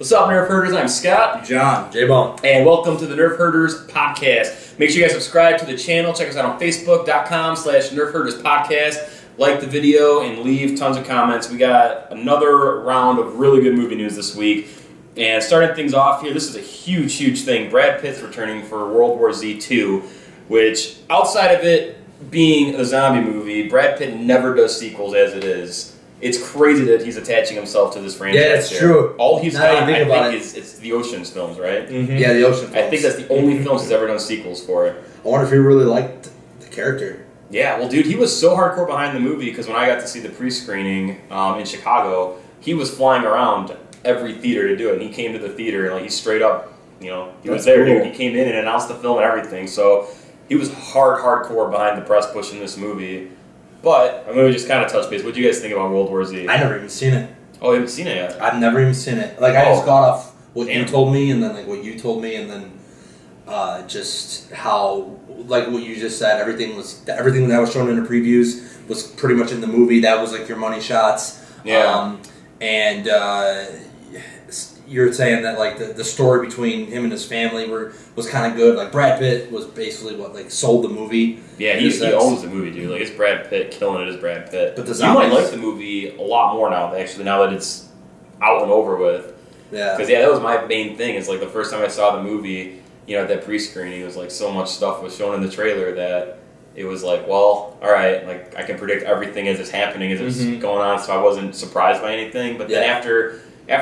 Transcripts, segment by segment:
What's up, Nerf Herders? I'm Scott. John. J-Bone. And welcome to the Nerf Herders Podcast. Make sure you guys subscribe to the channel. Check us out on Facebook.com/Nerf Herders Podcast. Like the video and leave tons of comments. We got another round of really good movie news this week. And starting things off here, this is a huge, huge thing. Brad Pitt's returning for World War Z 2, which outside of it being a zombie movie, Brad Pitt never does sequels as it is. It's crazy that he's attaching himself to this franchise. Yeah, that's true. All he's got, I think, is it's the Ocean's films, right? Mm-hmm. Yeah, the Ocean films. I think that's the only films he's ever done sequels for. I wonder if he really liked the character. Yeah, well, dude, he was so hardcore behind the movie because when I got to see the pre-screening in Chicago, he was flying around every theater to do it. And he came to the theater and he straight up, he was there, cool. Dude. He came in and announced the film and everything. So he was hardcore behind the press pushing this movie. But I'm going to just kind of touch base. What do you guys think about World War Z? I never even seen it. Oh, you haven't seen it yet? I've never even seen it. I just got off what you told me, and then what you told me, and then just how what you just said. Everything that was shown in the previews was pretty much in the movie. That was your money shots. Yeah. You're saying that the story between him and his family was kind of good. Brad Pitt was basically what sold the movie. Yeah, he owns the movie, dude. It's Brad Pitt killing it as Brad Pitt. But you might like the movie a lot more now that it's out and over with. Yeah. Because that was my main thing. Is the first time I saw the movie, at that pre-screening, it was so much stuff was shown in the trailer that it was well, all right, I can predict everything as it's happening, as it's going on, so I wasn't surprised by anything. But then after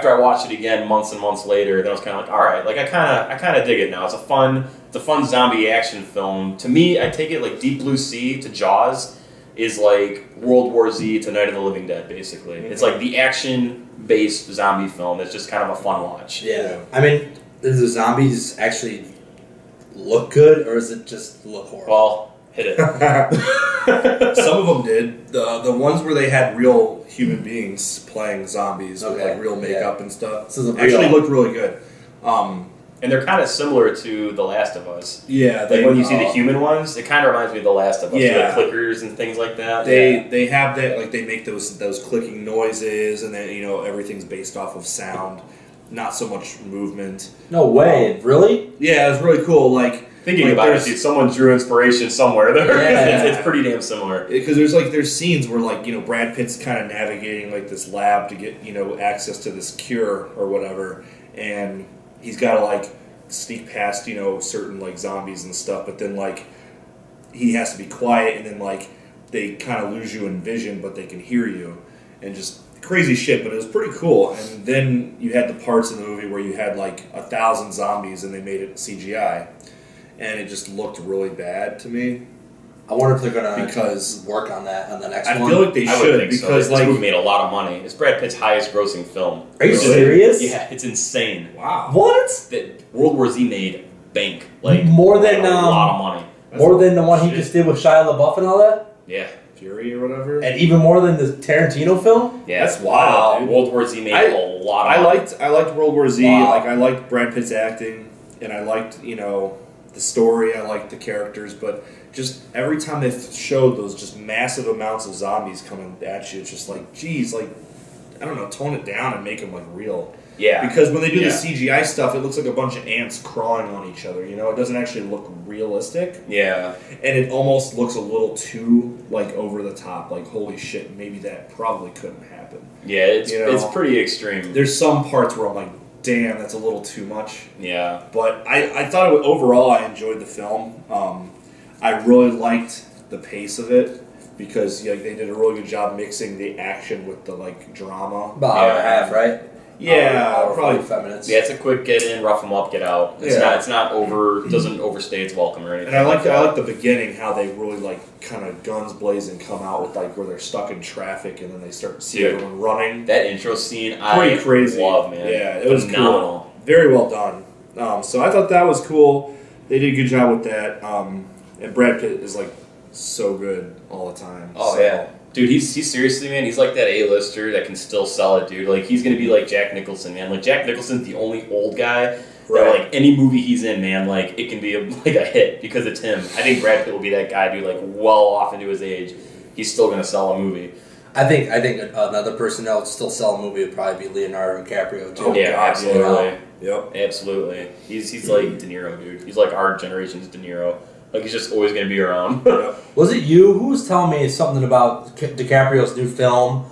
I watched it again months and months later, then I was kind of all right, I kind of dig it now. It's a fun zombie action film. To me, I take it Deep Blue Sea to Jaws is World War Z to Night of the Living Dead, basically. It's the action-based zombie film. It's just kind of a fun watch. Yeah. I mean, does the zombies actually look good, or does it just look horrible? Well, hit it. Some of them did. The ones where they had real human beings playing zombies with real makeup and stuff actually looked really good. And they're kind of similar to The Last of Us. Yeah. When you see the human ones, it kind of reminds me of The Last of Us. Yeah. Clickers and things like that. They have that, they make those clicking noises, and then, everything's based off of sound, not so much movement. No way. Really? Yeah, it's really cool. Thinking about it, dude, someone drew inspiration somewhere there. Yeah. it's pretty damn similar. Because there's scenes where Brad Pitt's kind of navigating this lab to get access to this cure or whatever, and he's got to sneak past certain zombies and stuff, but then he has to be quiet, and then they kind of lose you in vision, but they can hear you, and just crazy shit. But it was pretty cool. And then you had the parts in the movie where you had 1,000 zombies and they made it CGI. And it just looked really bad to me. I wonder if they're going to work on that on the next one. I feel like they should, because this movie made a lot of money. It's Brad Pitt's highest grossing film. Are you serious? Yeah, it's insane. Wow. What? World War Z made bank. More than a lot of money. More than the one he just did with Shia LaBeouf and all that? Yeah. Fury or whatever. And even more than the Tarantino film? Yeah. That's wild, dude. World War Z made a lot of money. I liked World War Z. Wow. I liked Brad Pitt's acting, and I liked, the story, I liked the characters, but just every time they showed those just massive amounts of zombies coming at you, it's just geez, I don't know, tone it down and make them real. Yeah. Because when they do the CGI stuff, it looks like a bunch of ants crawling on each other, it doesn't actually look realistic. Yeah. And it almost looks a little too, over the top, holy shit, maybe that probably couldn't happen. Yeah, it's pretty extreme. There's some parts where I'm damn, that's a little too much. Yeah. But I thought overall I enjoyed the film. I really liked the pace of it because they did a really good job mixing the action with the drama. About an hour and a half, right? Yeah, probably 5 minutes. Yeah, it's a quick get in, rough them up, get out. It's not doesn't overstay its welcome or anything. And I like the beginning, how they really kind of guns blazing come out with where they're stuck in traffic and then they start to see everyone running. That intro scene, pretty crazy. Love, man. Yeah, it was cool. Very well done. So I thought that was cool. They did a good job with that. And Brad Pitt is so good all the time. Oh yeah. Dude, he's seriously, man, he's like that A-lister that can still sell it, dude. He's going to be like Jack Nicholson, man. Jack Nicholson's the only old guy that, any movie he's in, man, it can be a hit because it's him. I think Brad Pitt will be that guy, dude, well off into his age. He's still going to sell a movie. I think another person that would still sell a movie would probably be Leonardo DiCaprio too. Oh, yeah, absolutely. Yep. Absolutely. He's like De Niro, dude. He's like our generation's De Niro. Like, he's just always going to be around. Was it you who was telling me something about DiCaprio's new film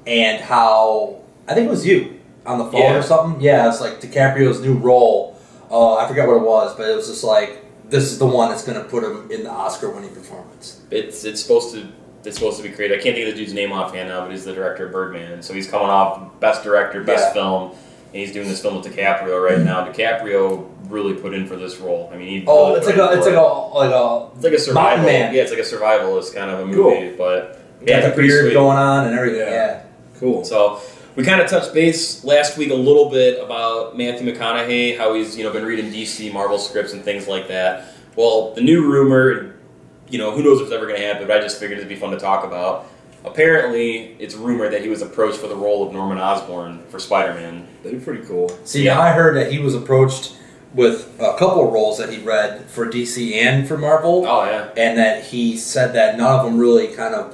and how, I think it was you on the phone or something? Yeah, it's like DiCaprio's new role. I forgot what it was, but it was just like, this is the one that's going to put him in the Oscar-winning performance. It's supposed to be great. I can't think of the dude's name offhand now, but he's the director of Birdman. So he's coming off Best Director, Best Film, and he's doing this film with DiCaprio right now. DiCaprio really put in for this role. I mean, it's like a survival. Man. Yeah, it's like a survivalist kind of a movie, but yeah, the beard going on and everything. Yeah, cool. So we kind of touched base last week a little bit about Matthew McConaughey, how he's been reading DC Marvel scripts and things like that. Well, the new rumor, who knows if it's ever going to happen, but I just figured it'd be fun to talk about. Apparently, it's rumored that he was approached for the role of Norman Osborn for Spider-Man. That'd be pretty cool. See, I heard that he was approached with a couple of roles that he read for DC and for Marvel. Oh, yeah. And that he said that none of them really kind of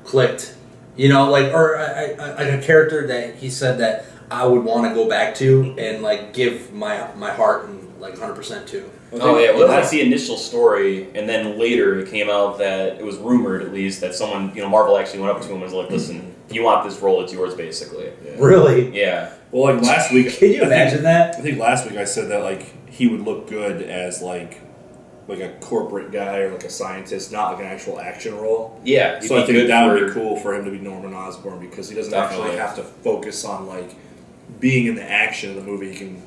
clicked. Or a character that he said that I would want to go back to and give my heart and 100% to. Oh yeah, well that was the initial story, and then later it came out that it was rumored, at least, that someone, Marvel actually went up to him and was like, "Listen, if you want this role, it's yours," basically. Yeah. Really? Yeah. Well, last week, can you imagine that? I think last week I said that he would look good as like a corporate guy or a scientist, not like an actual action role. Yeah. So I think that would be cool for him to be Norman Osborn because he doesn't actually have to focus on being in the action of the movie. He can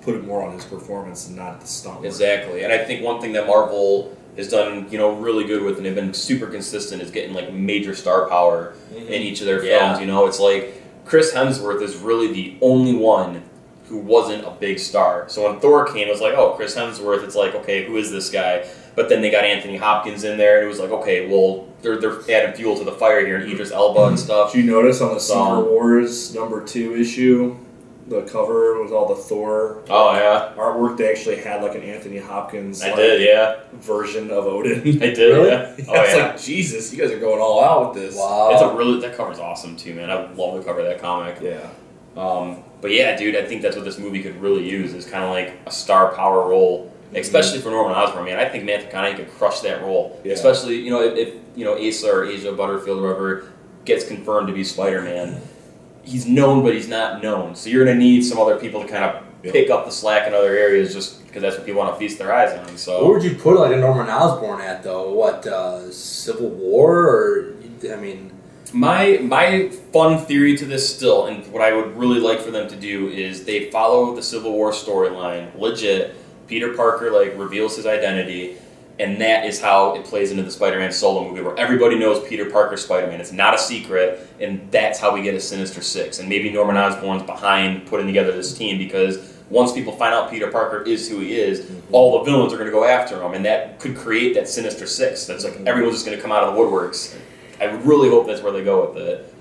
put it more on his performance and not the stunt work. Exactly. And I think one thing that Marvel has done, really good with, and they've been super consistent, is getting major star power in each of their films. It's like Chris Hemsworth is really the only one who wasn't a big star. So when Thor came, it was like, oh, Chris Hemsworth. It's like, okay, who is this guy? But then they got Anthony Hopkins in there, and it was like, okay, well, they're adding fuel to the fire here, and Idris Elba and stuff. Did you notice on the Secret Wars #2 issue? The cover with all the Thor artwork, they actually had an Anthony Hopkins version of Odin. I did, really? Yeah. It's like, Jesus, you guys are going all out with this. Wow. That cover's awesome too, man. I love the cover of that comic. Yeah. But yeah, dude, I think that's what this movie could really use, is kind of like a star power role, especially for Norman Osborn. Man, I think Matthew McConaughey could crush that role. Yeah. Especially, if Asa or Asia Butterfield or whoever gets confirmed to be Spider-Man. He's known, but he's not known. So you're going to need some other people to kind of pick up the slack in other areas, just because that's what people want to feast their eyes on. So where would you put a Norman Osborn at, though? What, Civil War? Or, I mean... My fun theory to this still, and what I would really like for them to do, is they follow the Civil War storyline, legit. Peter Parker, reveals his identity, and that is how it plays into the Spider-Man solo movie, where everybody knows Peter Parker's Spider-Man. It's not a secret, and that's how we get a Sinister Six. And maybe Norman Osborn's behind putting together this team, because once people find out Peter Parker is who he is, all the villains are going to go after him, and that could create that Sinister Six. That's everyone's just going to come out of the woodworks. I really hope that's where they go with it.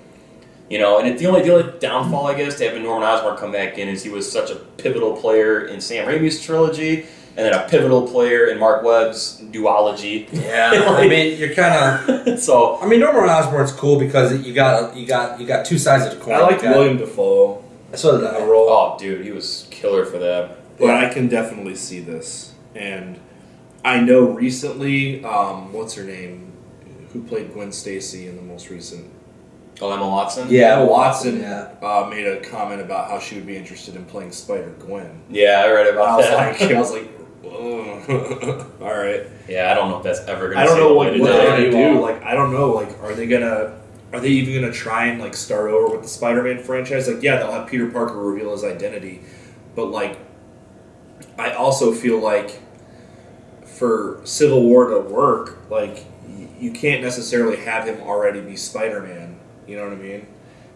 And the only downfall, I guess, to having Norman Osborn come back in is he was such a pivotal player in Sam Raimi's trilogy, and then a pivotal player in Mark Webb's duology. Yeah, I mean, you're kind of so. I mean, Norman Osborn's cool because you got two sides of the coin. I like William Dafoe. So did I. Role. Oh, dude, he was killer for that. But I can definitely see this, and I know recently, what's her name, who played Gwen Stacy in the most recent. Oh, Emma Watson? Yeah, Emma Watson made a comment about how she would be interested in playing Spider-Gwen. Yeah, I read about that. I was like, oh. All right. Yeah, I don't know if that's ever going to I don't know what they're going to do. I don't know. Are they even going to try and start over with the Spider-Man franchise? They'll have Peter Parker reveal his identity, but I also feel for Civil War to work, you can't necessarily have him already be Spider-Man. You know what I mean?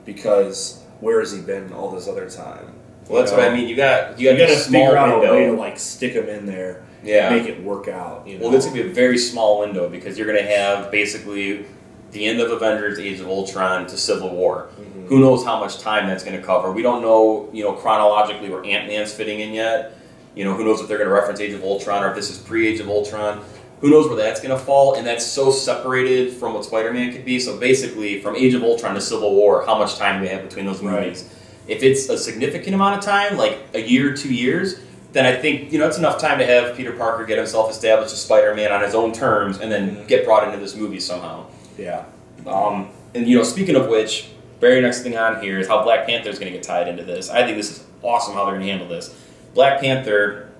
Because where has he been all this other time? Well, that's what I mean. You got to figure out a way to stick him in there and make it work out. Well, this could be a very small window, because you're going to have basically the end of Avengers: Age of Ultron to Civil War. Mm-hmm. Who knows how much time that's going to cover? We don't know, chronologically where Ant-Man's fitting in yet. Who knows if they're going to reference Age of Ultron or if this is pre-Age of Ultron. who knows where that's going to fall, and that's so separated from what Spider-Man could be. So basically, from Age of Ultron to Civil War, how much time do we have between those movies? Right. If it's a significant amount of time, like a year, 2 years, then I think, it's enough time to have Peter Parker get himself established as Spider-Man on his own terms and then get brought into this movie somehow. Yeah. And, speaking of which, very next thing on here is how Black Panther is going to get tied into this. I think this is awesome how they're going to handle this. Black Panther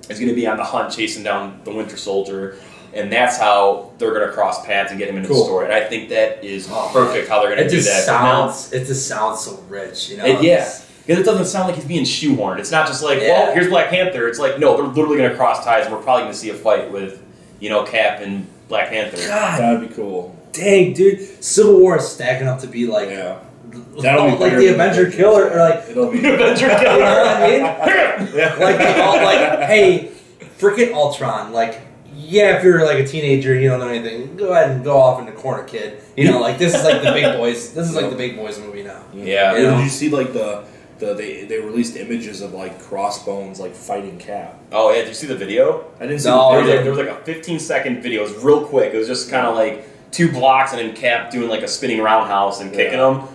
is going to be on the hunt chasing down the Winter Soldier, and that's how they're going to cross paths and get him into the story. And I think that is perfect how they're going to do that. It just sounds so rich, Yeah, because it doesn't sound like he's being shoehorned. It's not just like, well, here's Black Panther. It's like, no, they're literally going to cross ties, and we're probably going to see a fight with, Cap and Black Panther. God, that would be cool. Dang, dude, Civil War is stacking up to be like, that'll be like the Avenger Killer, or like it'll be the Avenger Killer. You know what I mean? Like, hey, freaking Ultron, like. Yeah, if you're like a teenager and you don't know anything, go ahead and go off in the corner, kid. This is like the big boys. This is like the big boys movie now. Yeah. Did you see like they released images of like Crossbones like fighting Cap? Oh yeah, did you see the video? I didn't see. There was like a 15-second video. It was real quick. It was just kind of like 2 blocks and then Cap doing like a spinning roundhouse and kicking them.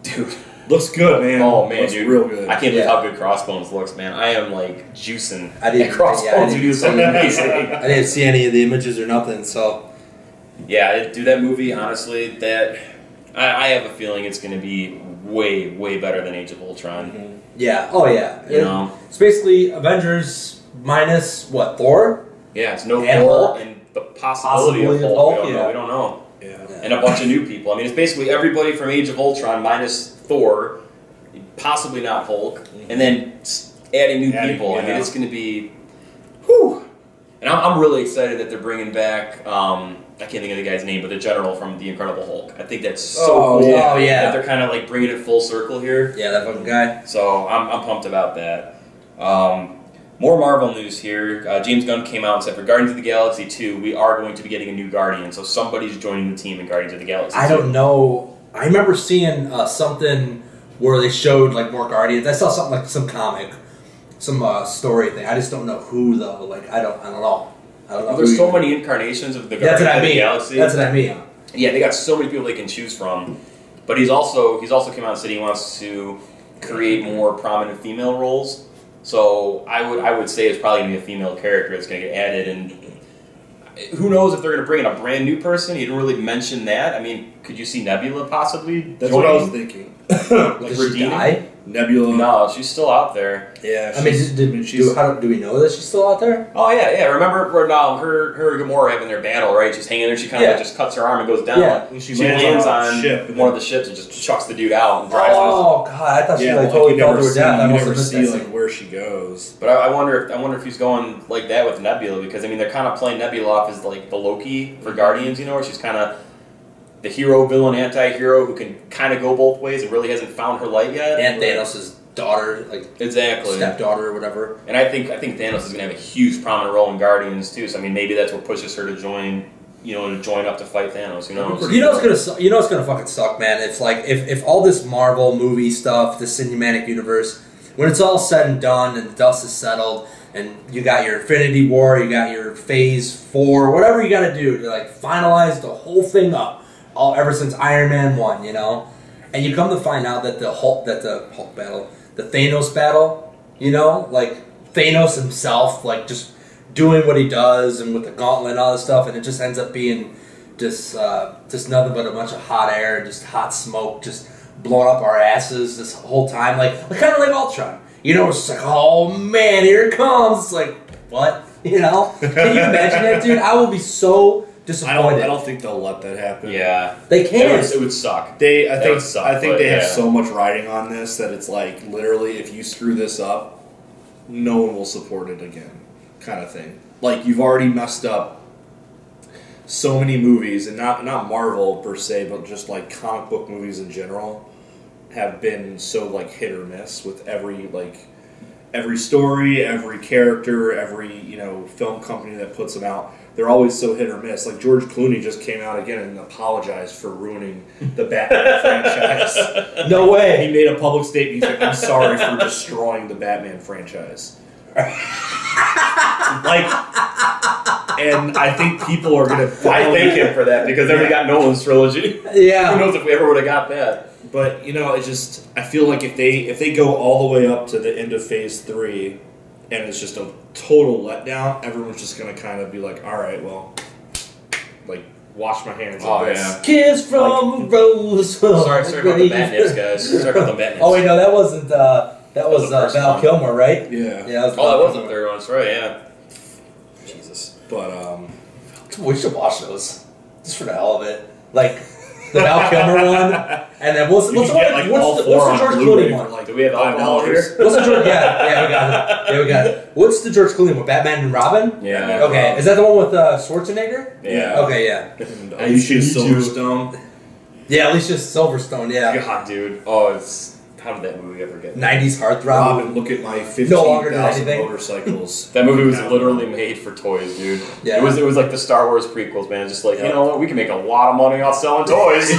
Dude. Looks good, man. Oh man, looks dude, real good. I can't believe how good Crossbones looks, man. I am like juicing. Crossbones do something amazing. I didn't see any of the images or nothing, so yeah, dude, that movie, honestly, that I have a feeling it's going to be way, way better than Age of Ultron. Mm-hmm. Yeah. Oh yeah. It's basically Avengers minus what, Thor? Yeah, it's no Thor and the possibility of Hulk. We don't know. Yeah. And a bunch of new people. I mean, it's basically everybody from Age of Ultron minus Thor, possibly not Hulk, and then adding new people. Yeah. I mean, it's going to be, whew. And I'm really excited that they're bringing back, I can't think of the guy's name, but the general from The Incredible Hulk. I think that's so cool. Oh, yeah. That they're kind of like bringing it full circle here. Yeah, that fucking guy. So I'm pumped about that. More Marvel news here. James Gunn came out and said for Guardians of the Galaxy 2, we are going to be getting a new Guardian. So somebody's joining the team in Guardians of the Galaxy 2. I don't know. I remember seeing something where they showed like more Guardians. I saw something like some comic, some story thing. I just don't know who though. Like I don't know. There's so many incarnations of the Guardians of the Galaxy. That's what I mean. Yeah, they got so many people they can choose from. But he's also came out and said he wants to create more prominent female roles. So I would say it's probably going to be a female character that's going to get added, and who knows if they're going to bring in a brand new person. He didn't really mention that. I mean, could you see Nebula possibly? That's what I was thinking. Did she die? Nebula? No, she's still out there. Yeah. Do we know that she's still out there? Oh yeah. Remember where her and Gamora having their battle, right? She's hanging there. She kind of just cuts her arm and goes down. Yeah. And she lands on one of the ships and just chucks the dude out and drives. Oh god, I thought she totally fell to her death. I never see like where she goes. But I wonder if he's going like that with Nebula, because I mean they're kind of playing Nebula off as like the Loki for Guardians, where she's kind of the hero, villain, anti-hero who can kind of go both ways and really hasn't found her light yet. And Thanos' daughter, stepdaughter or whatever. And I think Thanos is going to have a huge prominent role in Guardians too. So I mean, maybe that's what pushes her to join, to join up to fight Thanos. Who knows? What's gonna fucking suck, man. It's like if all this Marvel movie stuff, this cinematic universe, when it's all said and done and the dust is settled, and you got your Infinity War, you got your Phase 4, whatever you got to do to like finalize the whole thing up. Ever since Iron Man 1, and you come to find out that the Thanos battle, like Thanos himself, like just doing what he does and with the gauntlet and all this stuff, and it just ends up being just nothing but a bunch of hot air, just hot smoke, just blowing up our asses this whole time, like kind of like Ultron. It's just like, oh man, here it comes. It's like, what? Can you imagine that, dude? I will be so disappointed. I don't think they'll let that happen. Yeah, they can't. It would suck. I think they have so much riding on this that it's like literally, if you screw this up, no one will support it again, kind of thing. Like you've already messed up so many movies, and not Marvel per se, but just like comic book movies in general have been so like hit or miss with every story, every character, every film company that puts them out. They're always so hit or miss. Like George Clooney just came out again and apologized for ruining the Batman franchise. No way. He made a public statement. He's like, I'm sorry for destroying the Batman franchise. Like, And I think people are going to... I thank him for that, because then we got Nolan's trilogy. Yeah. Who knows if we ever would have got that. But, it's just... I feel like if they go all the way up to the end of Phase 3, and it's just a total letdown, everyone's just going to kind of be like, all right, well... wash my hands of this. Yeah. Kiss from a rose. Sorry about the bat nips, guys. Sorry about the bat nips. Oh wait, no, that wasn't. That was Val Kilmer, right? Yeah. Yeah. That was the third one. That's right. Yeah. Jesus. But we should watch those just for the hell of it. Like the Val Kilmer one, and then what's the George Clooney one? Do we have $5 here? What's the George? Yeah, we got it. Yeah, we got it. What's the George Clooney one? Batman and Robin? Yeah. Okay, is that the one with Schwarzenegger? Yeah. Okay, yeah. And Alicia Silverstone. Yeah, Alicia Silverstone. Yeah. God, dude. Oh, how did that movie ever get? 90s heartthrob. Robin, look at my 15,000 motorcycles. That movie was literally made for toys, dude. Yeah. It was like the Star Wars prequels, man. Just like, you know what? We can make a lot of money off selling toys.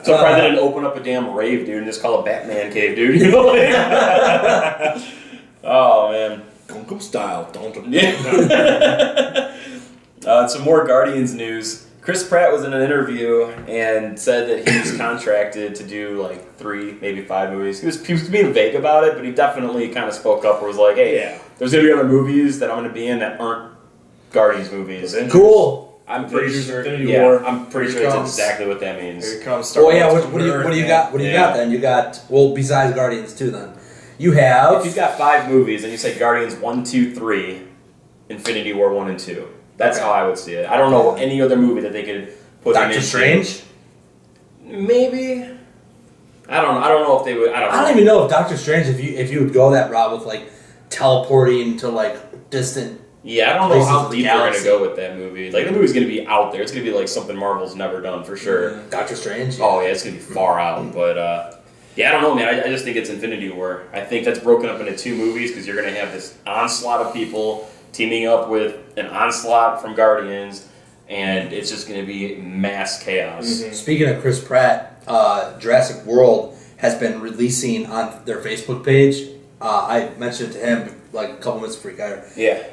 So probably didn't open up a damn rave, dude, and just call it Batman Cave, dude. You know? Oh, man. Gunkum style. Yeah. Some more Guardians news. Chris Pratt was in an interview and said that he was contracted to do like 3, maybe 5 movies. He was being vague about it, but he definitely kind of spoke up. Where was like, "Hey, there's gonna be other movies that I'm gonna be in that aren't Guardians movies." Cool. I'm pretty sure. War. I'm pretty sure that's exactly what that means. Here comes Star Wars. Wars. What do you got? What do you got then? You got besides Guardians 2 then. You have. If you've got 5 movies and you say Guardians 1, 2, 3, Infinity War 1 and 2. That's how I would see it. I don't know any other movie that they could put Doctor Strange? Maybe. I don't know if they would. I don't even know if Doctor Strange, if you would go that route with like teleporting to like distant. Yeah, I don't know how deep they're gonna go with that movie. Like the movie's gonna be out there. It's gonna be like something Marvel's never done for sure. Doctor Strange. Yeah. Oh yeah, it's gonna be far out. But yeah, I don't know, man. I just think it's Infinity War. I think that's broken up into 2 movies because you're gonna have this onslaught of people teaming up with an onslaught from Guardians, and it's just going to be mass chaos. Mm-hmm. Speaking of Chris Pratt, Jurassic World has been releasing on their Facebook page. I mentioned to him like a couple minutes before he got here.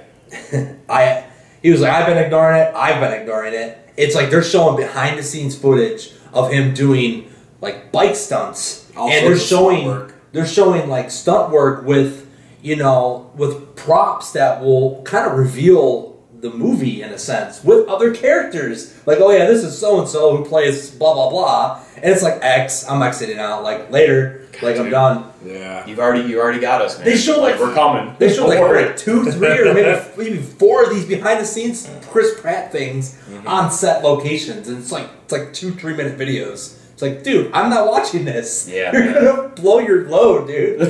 Yeah. He was like, I've been ignoring it. I've been ignoring it. It's like they're showing behind the scenes footage of him doing like bike stunts, and they're showing like stunt work with with props that will kind of reveal the movie in a sense with other characters. Like, oh yeah, this is so and so who plays blah blah blah, and it's like X. I'm exiting out like later. Like I'm done. Yeah, you already got us, man. They show like we're coming. They show like 2, 3, or maybe 4 of these behind the scenes Chris Pratt things on set locations, and it's like 2-3 minute videos. It's like, dude, I'm not watching this. Yeah, you're gonna blow your load, dude.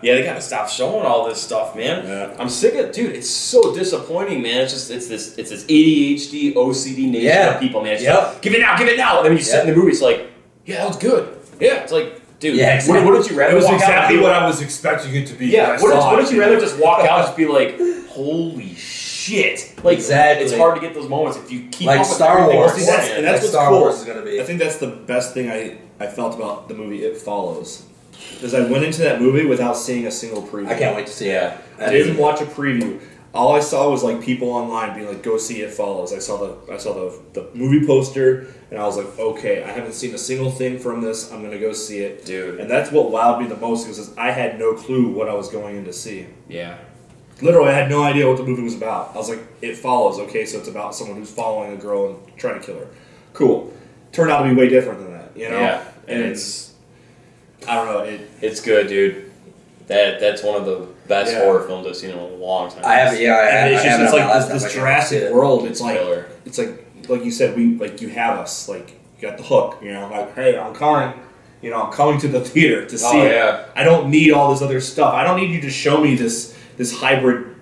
Yeah, they gotta stop showing all this stuff, man. Yeah. I'm sick of it, dude. It's so disappointing, man. It's this ADHD, OCD nature of people, man. It's like, give it now. And then when you sit in the movie, it's like, yeah, that was good. Yeah, it's like, dude, exactly. What would you rather? It was exactly what I was expecting it to be. Yeah, wouldn't you rather just walk out and just be like, holy shit? Like, exactly. It's hard to get those moments if you keep like up with Star Wars. See, and that's what's Star cool. Wars is gonna be. I think that's the best thing I felt about the movie It Follows. Because I went into that movie without seeing a single preview. I can't wait to see it. I didn't watch a preview. All I saw was like people online being like, "Go see It Follows." I saw the movie poster, and I was like, "Okay, I haven't seen a single thing from this. I'm gonna go see it, dude." And that's what wowed me the most because I had no clue what I was going in to see. Yeah. Literally, I had no idea what the movie was about. I was like, "It Follows." Okay, so it's about someone who's following a girl and trying to kill her. Cool. Turned out to be way different than that, you know. Yeah, and it's. I don't know. It's good, dude. That's one of the best horror films I've seen in a long time. I have, it's like this Jurassic World. It's like you said, you have us. Like you got the hook. You know, like hey, I'm coming. You know, I'm coming to the theater to see it. Yeah. I don't need all this other stuff. I don't need you to show me this hybrid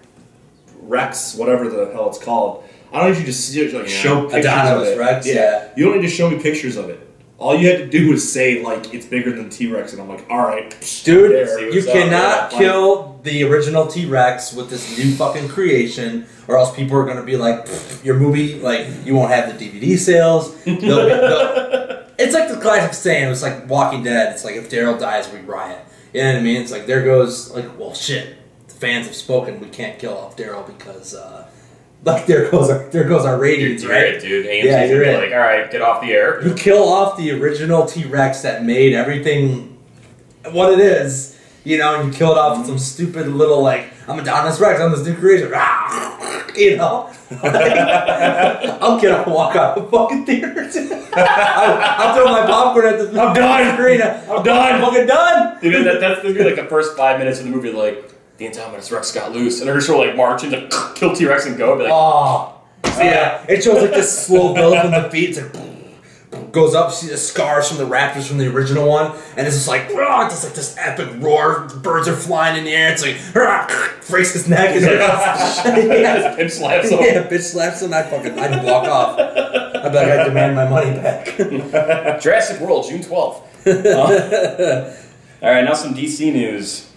Rex, whatever the hell it's called. I don't need you to show pictures of it. Rex, yeah. You don't need to show me pictures of it. All you had to do was say, like, it's bigger than T-Rex, and I'm like, alright. Dude, you cannot kill the original T-Rex with this new fucking creation, or else people are going to be like, your movie, like, you won't have the DVD sales. It's like the classic saying, it was like Walking Dead, it's like, if Daryl dies, we riot. You know what I mean? It's like, there goes, like, well, shit, the fans have spoken, we can't kill off Daryl because, like, there goes our ratings, You're right? it, dude. AMC's you're gonna be it. like, all right, get off the air. You kill off the original T-Rex that made everything what it is, you know, you kill it off with some stupid little, like, I'm Adonis Rex, I'm this new creation, you know? I'll get up and walk out of the fucking theater. I'll throw my popcorn at the I'm done. screen. I'm done. I'm fucking done. Dude, that's gonna be like the first 5 minutes of the movie, like, the Indominus Rex got loose, and they're just sort of like marching to kill T-Rex and go. Be like, oh, yeah. It shows like this slow build from the feet. It's like goes up, see the scars from the raptors from the original one, and it's just like, just like this epic roar. The birds are flying in the air. It's like breaks his neck. And yeah. Bitch slaps him. Yeah, bitch slaps him. I'd walk off. I'd be like, I demand my money back. Jurassic World, June 12th. All right, now some DC news.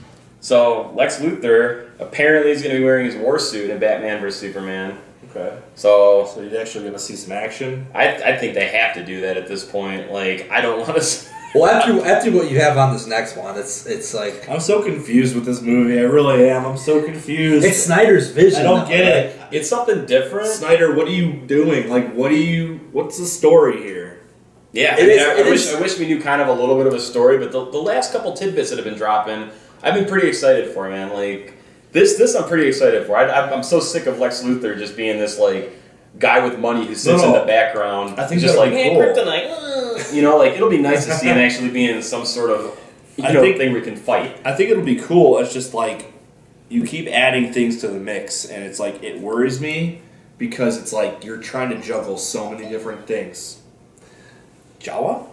So Lex Luthor apparently is going to be wearing his war suit in Batman vs Superman. Okay. So you're actually going to see some action? I think they have to do that at this point. Like, I don't want to... Well, after what you have on this next one, it's like... I'm so confused with this movie. I really am. I'm so confused. It's Snyder's vision. I don't get it. It's something different. Snyder, what are you doing? Like, what's the story here? Yeah, I wish we knew kind of a little bit of a story, but the last couple tidbits that have been dropping, I've been pretty excited for, man. Like, this I'm pretty excited for. I'm so sick of Lex Luthor just being this, like, guy with money who sits in the background. I think just like, hey, cool. Kryptonite. You know, like, it'll be nice to see him actually be in some sort of thing we can fight. I think it'll be cool. It's just like, you keep adding things to the mix, and it's like, it worries me because it's like you're trying to juggle so many different things. Jawa?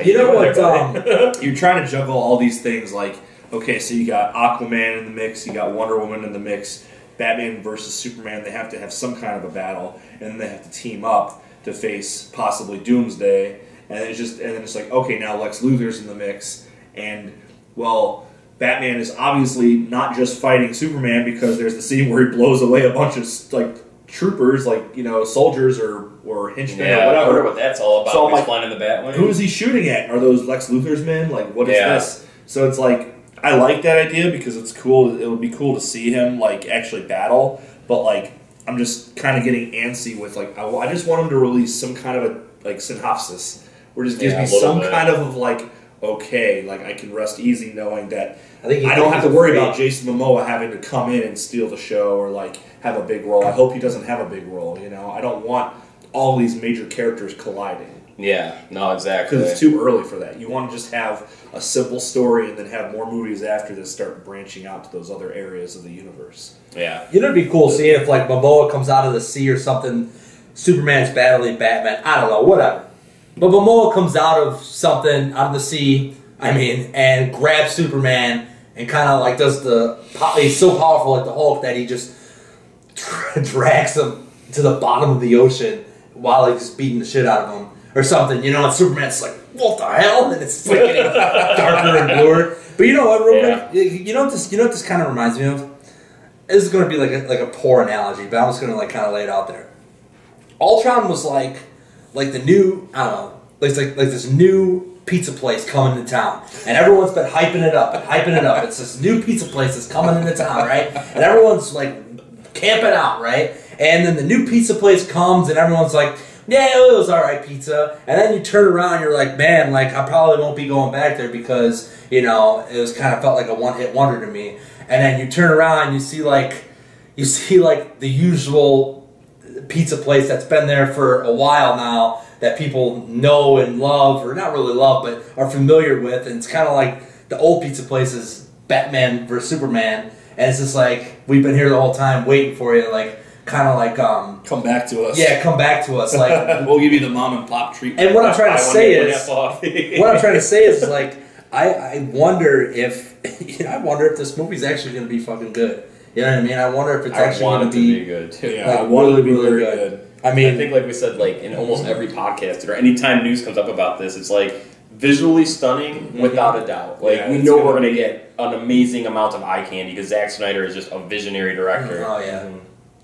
You know what? You're trying to juggle all these things. Like, okay, so you got Aquaman in the mix, you got Wonder Woman in the mix, Batman versus Superman. They have to have some kind of a battle, and then they have to team up to face possibly Doomsday. And then it's like, okay, now Lex Luthor's in the mix, and well, Batman is obviously not just fighting Superman because there's the scene where he blows away a bunch of like troopers, like, you know, soldiers or henchmen or whatever. I wonder what that's all about. So He's flying in the Batwing. Who is he shooting at? Are those Lex Luthor's men? Like, what is this? So it's like, I like that idea because it's cool. It would be cool to see him like actually battle, but like, I'm just kind of getting antsy with like, I just want him to release some kind of a like synopsis where it just gives me some kind of like, okay, like I can rest easy knowing that I don't have to worry about Jason Momoa having to come in and steal the show or like have a big role. I hope he doesn't have a big role. You know, I don't want all these major characters colliding. Yeah, no, exactly. Because it's too early for that. You want to just have a simple story and then have more movies after that start branching out to those other areas of the universe. Yeah. You know, it'd be cool seeing if, like, Momoa comes out of the sea or something, Superman's battling Batman, I don't know, whatever. But Momoa comes out of something, out of the sea, and grabs Superman and kind of, like, he's so powerful like the Hulk that he just drags him to the bottom of the ocean while he's beating the shit out of him. Or something, you know, and Superman's like, what the hell? And it's like getting darker and bluer. But you know what, real quick? You know what this kind of reminds me of? This is going to be like a poor analogy, but I'm just going to like kind of lay it out there. Ultron was like the new, I don't know, like this new pizza place coming into town, and everyone's been hyping it up and hyping it up. It's this new pizza place that's coming into town, right? And everyone's like camping out, right? And then the new pizza place comes, and everyone's like, yeah, it was alright pizza. And then you turn around and you're like, man, like I probably won't be going back there because, you know, it was kind of felt like a one-hit wonder to me. And then you turn around and you see like the usual pizza place that's been there for a while now that people know and love, or not really love, but are familiar with. And it's kind of like the old pizza place is Batman versus Superman. And it's just like, we've been here the whole time waiting for you, like, kind of like come back to us. Yeah, come back to us. Like, we'll give you the mom and pop treatment. And what I'm trying to say is like, I wonder if this movie's actually going to be fucking good. You know what I mean? I wonder if it's actually going to be good too. Yeah, like, I want it to be really good. I mean, I think like we said, like in almost every podcast or anytime news comes up about this, it's like visually stunning without a doubt. Like we know we're going to get an amazing amount of eye candy because Zack Snyder is just a visionary director. Oh yeah.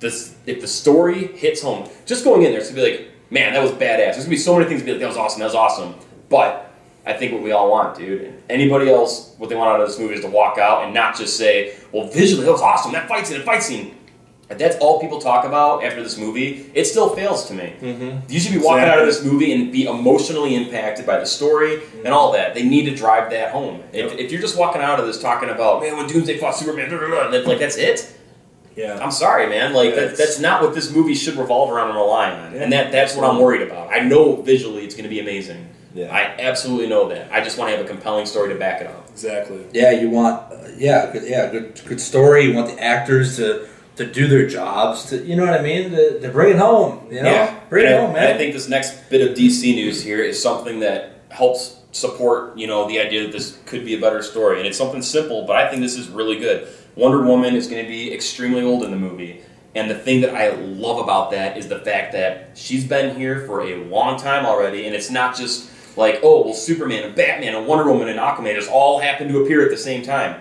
If the story hits home, just going in there, it's going to be like, man, that was badass. There's going to be so many things to be like, that was awesome. But I think what we all want, dude. Anybody else, what they want out of this movie is to walk out and not just say, well, visually, that was awesome, that fight scene. If that's all people talk about after this movie, it still fails to me. Mm-hmm. You should be walking out of this movie and be emotionally impacted by the story and all that. They need to drive that home. Yep. If you're just walking out of this talking about, man, when Doomsday fought Superman, blah, blah, blah, and that's it. Yeah. I'm sorry, man. Like that's not what this movie should revolve around and rely on. Yeah. And that's what I'm worried about. I know visually it's going to be amazing. Yeah. I absolutely know that. I just want to have a compelling story to back it up. Exactly. Yeah, you want good story. You want the actors to do their jobs. To you know what I mean? To bring it home. You know? Yeah. Bring it home, man. And I think this next bit of DC news here is something that helps support the idea that this could be a better story. And it's something simple, but I think this is really good. Wonder Woman is going to be extremely old in the movie. And the thing that I love about that is the fact that she's been here for a long time already, and it's not just like, oh, well, Superman and Batman and Wonder Woman and Aquaman just all happen to appear at the same time.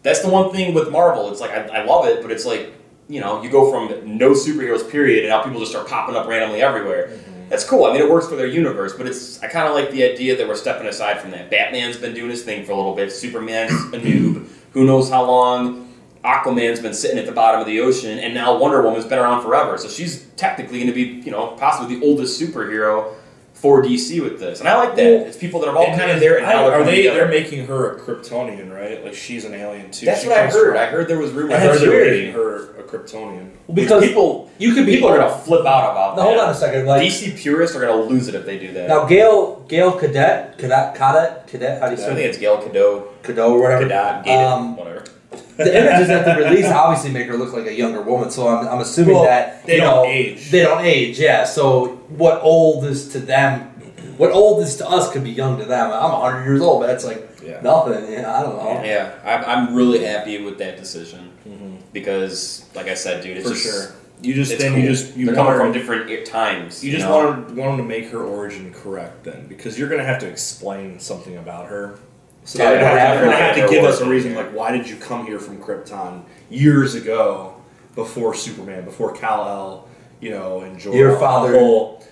That's the one thing with Marvel. It's like, I love it, but it's like, you go from no superheroes, period, and now people just start popping up randomly everywhere. Mm-hmm. That's cool. I mean, it works for their universe, but I kind of like the idea that we're stepping aside from that. Batman's been doing his thing for a little bit. Superman's a noob. Who knows how long? Aquaman's been sitting at the bottom of the ocean, and now Wonder Woman's been around forever. So she's technically going to be, possibly the oldest superhero for DC with this. And I like that. It's people that are all kind of there. And now they're making her a Kryptonian, right? Like she's an alien too. That's what I heard. I heard there was rumors. I heard they're making her a Kryptonian. Because people are going to flip out about that. Hold on a second. Like, DC purists are going to lose it if they do that. Now, Gail Cadet, how do you say it? I think it's Gail Cadeau or whatever. Whatever. The images that they release obviously make her look like a younger woman, so I'm assuming that they don't age. They don't age, yeah. So what old is to them? What old is to us could be young to them. I'm 100 years old, but that's like nothing. Yeah, I don't know. Yeah, I'm really happy with that decision because, like I said, dude, it's sure. They're coming from different times. You just want them to make her origin correct then, because you're going to have to explain something about her. So they're going to have to give us a reason, like, why did you come here from Krypton years ago, before Superman, before Kal-El, and Jor-El, your father, the whole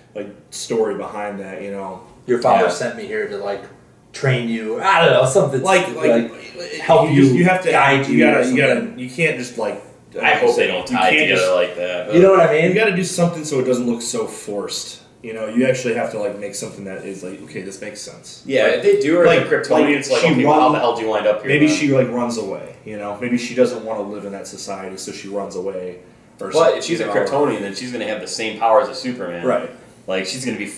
story behind that, Your father sent me here to train you. I don't know, something like help you. You have to guide you. You can't just I hope they don't tie it together like that. You know what I mean? You got to do something so it doesn't look so forced. You actually have to make something that is okay, this makes sense. Yeah, if they do her like Kryptonian, it's okay, how the hell do you wind up here? Maybe she runs away. Maybe she doesn't want to live in that society, so she runs away. But if she's a Kryptonian, then she's going to have the same powers as Superman. Right. Like she's going to be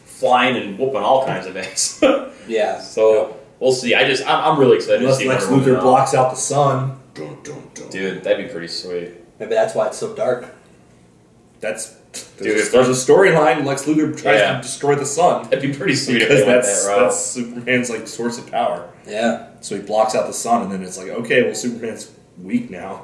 flying and whooping all kinds of ass. Yeah. So we'll see. I'm really excited to see Lex Luthor blocks out the sun. Dude, that'd be pretty sweet. Maybe that's why it's so dark. There's a storyline. Lex Luthor tries to destroy the sun. That'd be pretty sweet because that's Superman's source of power. Yeah. So he blocks out the sun, and then it's okay, well, Superman's weak now.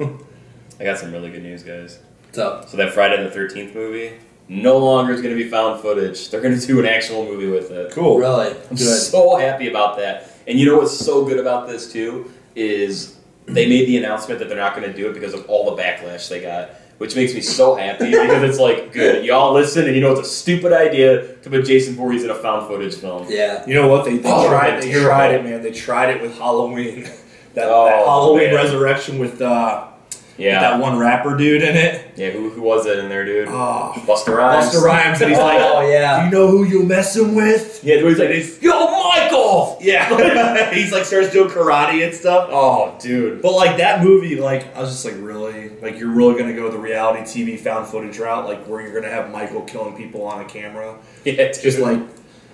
I got some really good news, guys. What's up? So that Friday the 13th movie no longer is going to be found footage. They're going to do an actual movie with it. Cool. Really? I'm so happy about that. And you know what's so good about this too is they made the announcement that they're not going to do it because of all the backlash they got. Which makes me so happy because it's good. Y'all listen and it's a stupid idea to put Jason Voorhees in a found footage film. Yeah. You know what? They tried it, man. They tried it with Halloween. That Halloween Resurrection with that one rapper dude in it. Yeah, who was it in there, dude? Oh, Busta Rhymes. Busta Rhymes, and he's oh yeah. Do you know who you're messing with? Yeah, he's like, yo, Michael! Yeah. He's starts doing karate and stuff. Oh, dude. But that movie, I was just really? You're really going to go the reality TV found footage route? Where you're going to have Michael killing people on a camera? Yeah, dude. Just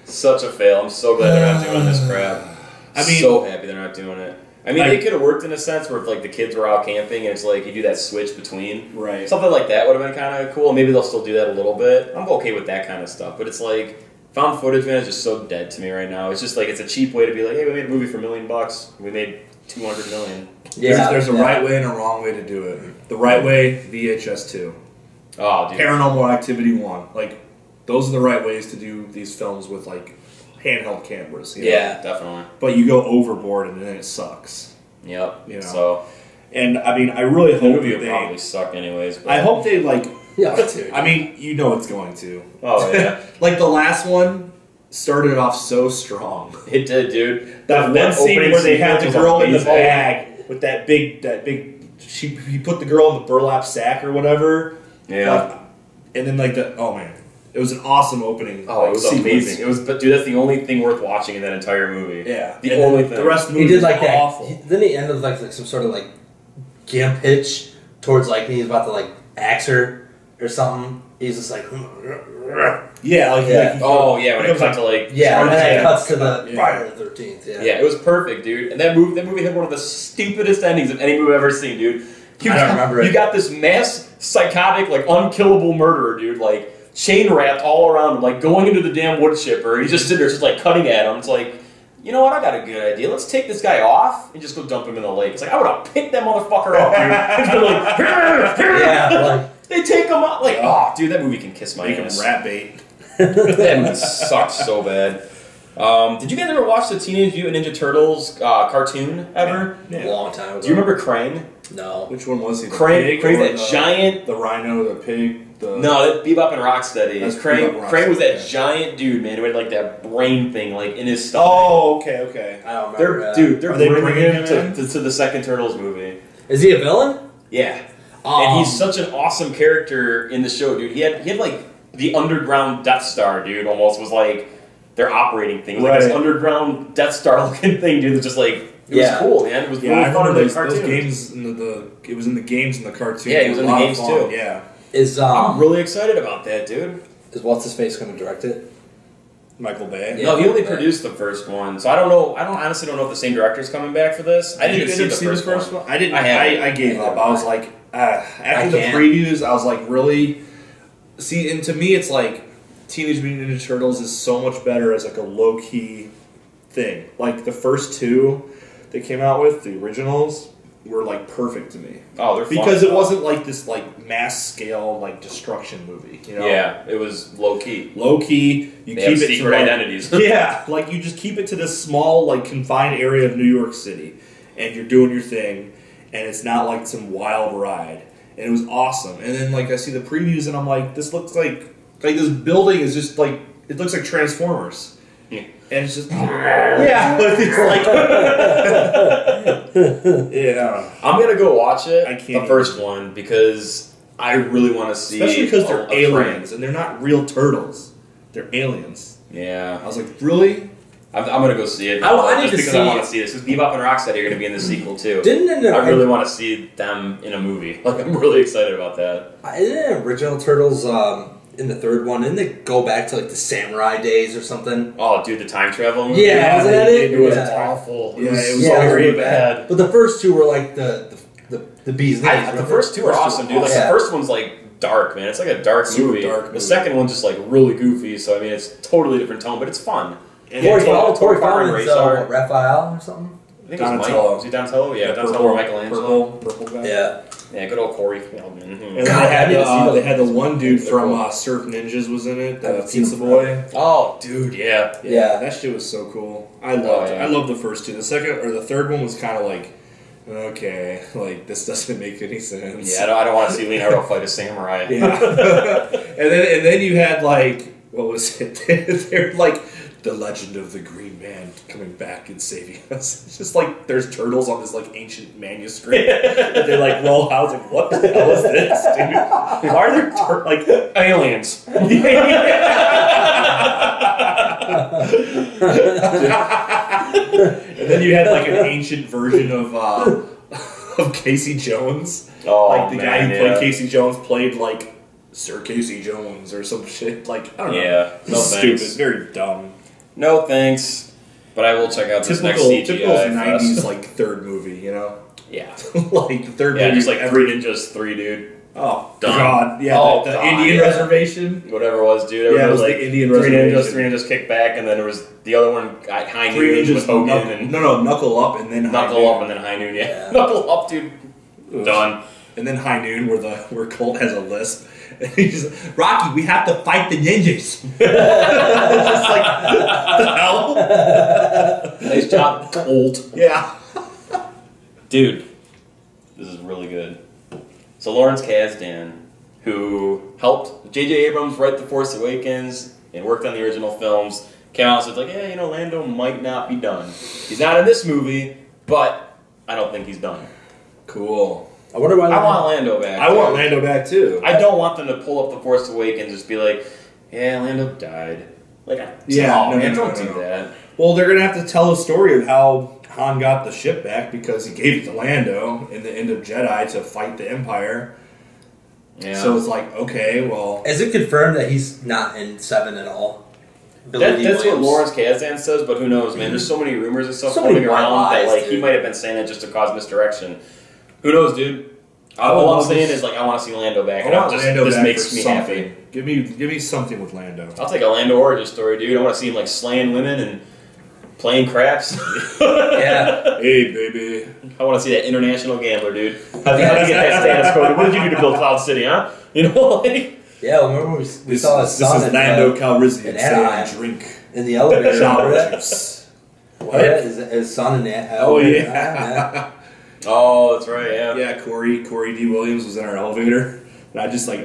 such a fail. I'm so glad they're not doing this crap. So happy they're not doing it. They could have worked in a sense where if the kids were out camping and it's you do that switch between. Right. Something like that would have been kind of cool. Maybe they'll still do that a little bit. I'm okay with that kind of stuff. But it's found footage, man, is just so dead to me right now. It's just it's a cheap way to be hey, we made a movie for $1 million. We made $200 million. Yeah. There's a right way and a wrong way to do it. The right way, VHS 2. Oh, dude. Paranormal Activity 1. Those are the right ways to do these films with handheld cameras. Yeah, definitely. But you go overboard and then it sucks. Yep. So, and I really hope the movie will probably suck anyways. But I hope they Yeah, dude. it's going to. Oh yeah. The last one started off so strong. It did, dude. That one scene opening where they had the was girl in the amazing. bag with that big. He put the girl in the burlap sack or whatever. Yeah. And then oh man, it was an awesome opening. Oh, it was sequence. amazing. It was, but dude, that's the only thing worth watching in that entire movie. Yeah, the only thing. The rest of the He movie did like was that. awful. Then he ended like some sort of like gimp pitch towards like he's about to like axe her or something. He's just like, Yeah, Oh yeah, when it cut to like and then it cuts to the Yeah. Friday the 13th. Yeah, yeah, it was perfect, dude. And that movie had one of the stupidest endings of any movie I've ever seen, dude. I don't remember it. You got this mass psychotic, like unkillable murderer, dude, like chain wrapped all around him, like going into the damn wood chipper. He's just sitting there, just like cutting at him. It's like, you know what? I got a good idea. Let's take this guy off and just go dump him in the lake. It's like I would have picked that motherfucker up, dude. It's been like, yeah, like they take him out, like, oh, dude, that movie can kiss my Make him ass. rat bait. That movie sucks so bad. Did you guys ever watch the Teenage Mutant Ninja Turtles cartoon ever? a long time ago. Do you remember Krang? No. Which one was he? The Krang, pig Krang's or that giant. the rhino, the pig. The No, that Bebop and Rocksteady. That's Krang. Bebop and Krang was that Rocksteady, yeah. giant dude, man, who had like that brain thing, like in his stomach. Oh, okay. I don't remember. They're Are they bringing him him in? to the second Turtles movie. Is he a villain? Yeah, and he's such an awesome character in the show, dude. He had like the underground Death Star, dude. Almost was like their operating thing, like this Right. underground Death Star looking thing, dude. It's just like it was cool, man. It was really I fun in remember the those cartoon. games in it was in the games in the cartoon. Yeah, he was in the A lot of games, fun, too. Yeah. Is I'm really excited about that, dude. is what's his face going to direct it? Michael Bay. Yeah. No, he only Michael Bay. produced the first one, so I don't know. I honestly don't know if the same director's coming back for this. I didn't see the first one. I didn't. I haven't. I gave up. I was like, after the can't. previews, I was like, really. See, and to me, it's like Teenage Mutant Ninja Turtles is so much better as like a low key thing. Like the first two they came out with, the originals, were like perfect to me Oh, they're fun. because it wasn't like this like mass scale like destruction movie. You know? Yeah, it was low key. Low key. You They keep have it secret to like, identities. yeah, like you just keep it to this small, like confined area of New York City, and you're doing your thing, and it's not like some wild ride. And it was awesome. And then like I see the previews, and I'm like, this looks like this building is just like it looks like Transformers. Yeah. And it's just yeah, but it's like yeah. I'm gonna go watch it. I can't the first one because I really want to see. Especially because they're a aliens and they're not real turtles. They're aliens. Yeah, I was like, really? I'm gonna go see it. I need just to because see- I want to see this. Because Bebop and Rocksteady are gonna be in the sequel too. Didn't I really want to see them in a movie. Like I'm really excited about that. Isn't it original Turtles in the third one? Didn't they go back to like the samurai days or something? Oh, dude, the time travel movie. Yeah, wasn't that it? It was Yeah. awful. Yeah, it it was was so very really bad. But the first two were like the bees. The first two are awesome, dude. Like Yeah. the first one's like dark, man. It's like a dark Super movie. dark The movie. second one's just like really goofy. So I mean, it's totally different tone, but it's fun. And Corey then- Feldman's Ray Raphael Star. or something. I think it was Mike. Donatello. Was he Donatello? Yeah, the Donatello or Michelangelo. purple guy. Yeah. Yeah, good old Corey Feldman. And Mhm. then God, I need to see they those. had the one dude They're from cool. Surf Ninjas was in it, I haven't seen Pizza him Boy. Oh, dude, yeah. Yeah. That shit was so cool. I loved it. yeah. I loved the first two. The second or the third one was kind of like, okay, like this doesn't make any sense. Yeah, I don't want to see Leonardo fight a samurai. Yeah. and then you had like what was it? They're like the legend of the Green Man coming back and saving us. It's just like there's turtles on this like ancient manuscript that they like roll out. I was like, what the hell is this, dude? Why are there like Aliens. And then you had like an ancient version of Casey Jones. Oh, Like the guy man, who played yeah. Casey Jones played like Sir Casey Jones or some shit. Like I don't know. Yeah, no Stupid. thanks. Very dumb. No thanks, but I will check out this next Typical CGI '90s fest. like third movie. You know, Yeah, like the third yeah, movie. just like Three Ninjas 3, dude. Oh Done. God, yeah. Oh, the God, Indian yeah. reservation. Whatever it was, dude. Yeah, it Everyone was like the Indian Three reservation. Three Ninjas kick back, and then there was the other one, High Three Noon Ninjas with Hogan knuckle, and no, Knuckle Up and then Knuckle High Noon. Up, and then High Noon. Yeah, Yeah. Knuckle Up, dude. Done. And then High Noon, where Colt has a lisp. And he's just, Rocky, we have to fight the ninjas. It's just like, the hell? Nice job, Colt. Yeah. Dude, this is really good. So Lawrence Kasdan, who helped J.J. Abrams write The Force Awakens and worked on the original films, came out and said, like, yeah, you know, Lando might not be done. He's not in this movie, but I don't think he's done. Cool. I wonder why. I want Lando back. I want Lando back too. I don't want them to pull up The Force Awakens and just be like, yeah, Lando died. Like, don't do that. Well, they're gonna have to tell the story of how Han got the ship back because he gave it to Lando in the end of Jedi to fight the Empire. Yeah. So it's like, okay, well, Is it confirmed that he's not in 7 at all? That's what Lawrence Kasdan says, but who knows, man? There's so many rumors and stuff floating around that like he might have been saying it just to cause misdirection. Who knows, dude? All I'm saying is like I want to see Lando back. This makes me happy. Give me something with Lando. I'll take a Lando origin story, dude. I want to see him like slaying women and playing craps. Yeah. Hey, baby. I want to see that international gambler, dude. How'd you get that status code? What did you do to build Cloud City, huh? You know, like. Yeah, remember we saw his son. This is Lando Calrissian saying drink in the elevator. Shower juice. What? His son in the Oh, elevator. yeah. Oh, that's right, yeah. Yeah, Corey D. Williams was in our elevator. And I just hey,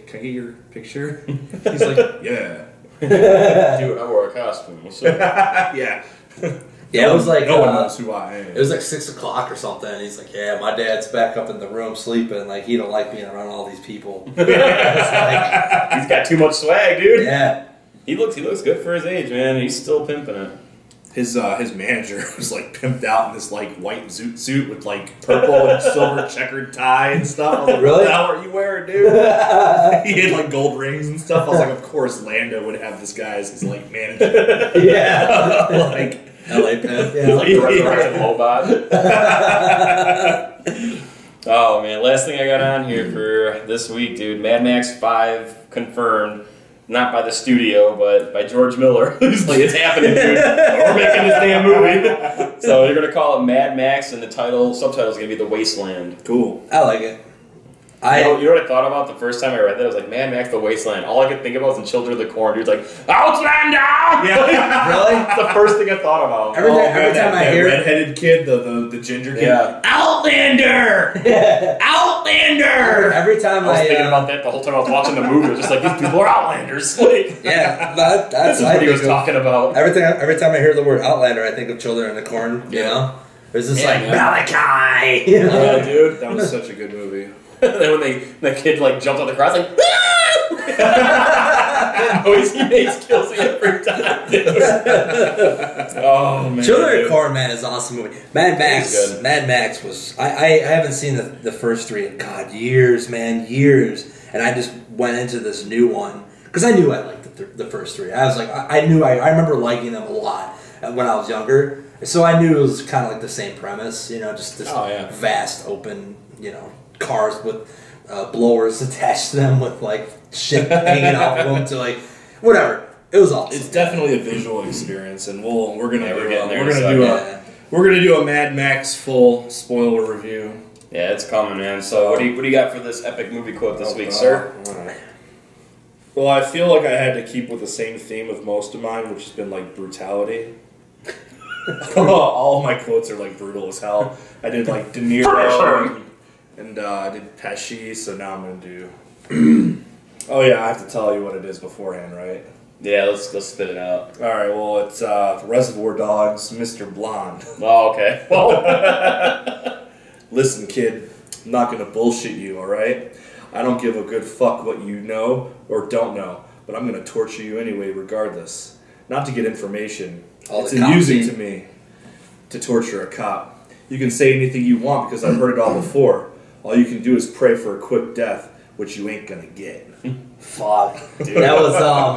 can I get your picture? He's like, yeah. Dude, I wore a costume. So. Yeah. Yeah, it was like no one knows who I am. It was like 6 o'clock or something. And he's like, "Yeah, my dad's back up in the room sleeping. Like he don't like being around all these people." He's got too much swag, dude. Yeah, he looks good for his age, man. He's still pimping it. His manager was like pimped out in this like white zoot suit with like purple and silver checkered tie and stuff. I was like, really? What the hell are you wearing, dude? He had like gold rings and stuff. I was like, of course Lando would have this guy as his like manager. Yeah, like LA pimp. Yeah, like the resurrection Lobot. Oh man, last thing I got on here for this week, dude. Mad Max 5 confirmed. Not by the studio, but by George Miller. He's like, it's happening, dude. We're making this damn movie. So they're going to call it Mad Max, and the subtitle is going to be The Wasteland. Cool. I like it. You know what I thought about the first time I read that? I was like, Mad Max, The Wasteland. All I could think about was in Children of the Corn. Dude's like, Outlander! Yeah. Really? That's the first thing I thought about. Every time I hear redheaded kid, the ginger kid. Yeah. Outlander! Outlander! Every time I was thinking about that the whole time I was watching the movie. I was just like, these people are Outlanders. Like, yeah, that's what he was talking about. Every time I hear the word Outlander, I think of Children of the Corn. You know? There's this Malachi! You know? Yeah, dude. That was such a good movie. Then when the kid like jumps on the cross like that noise he makes kills me every time, dude. Oh man. Children of the Corn, man, is an awesome movie. Mad Max was I haven't seen the first 3 in years, and I just went into this new one because I knew I liked the first 3. I was like I remember liking them a lot when I was younger, so I knew it was kind of like the same premise, you know, just this vast open, you know, cars with blowers attached to them with like shit hanging off of them to like whatever. It was awesome. It's definitely a visual experience, and we're gonna do a Mad Max full spoiler review. Yeah, it's coming, man. So what do you got for this epic movie quote this week, sir? Right. Well, I feel like I had to keep with the same theme of most of mine, which has been like brutality. All of my quotes are like brutal as hell. I did like De Niro. And I did Pesci, so now I'm going to do... Oh yeah, I have to tell you what it is beforehand, right? Yeah, let's spit it out. Alright, well, it's Reservoir Dogs, Mr. Blonde. Oh, okay. Well, listen, kid, I'm not going to bullshit you, alright? I don't give a good fuck what you know or don't know, but I'm going to torture you anyway regardless. Not to get information. It's amusing to me to torture a cop. You can say anything you want because I've heard it all before. All you can do is pray for a quick death, which you ain't gonna get. Fuck, dude. That was hell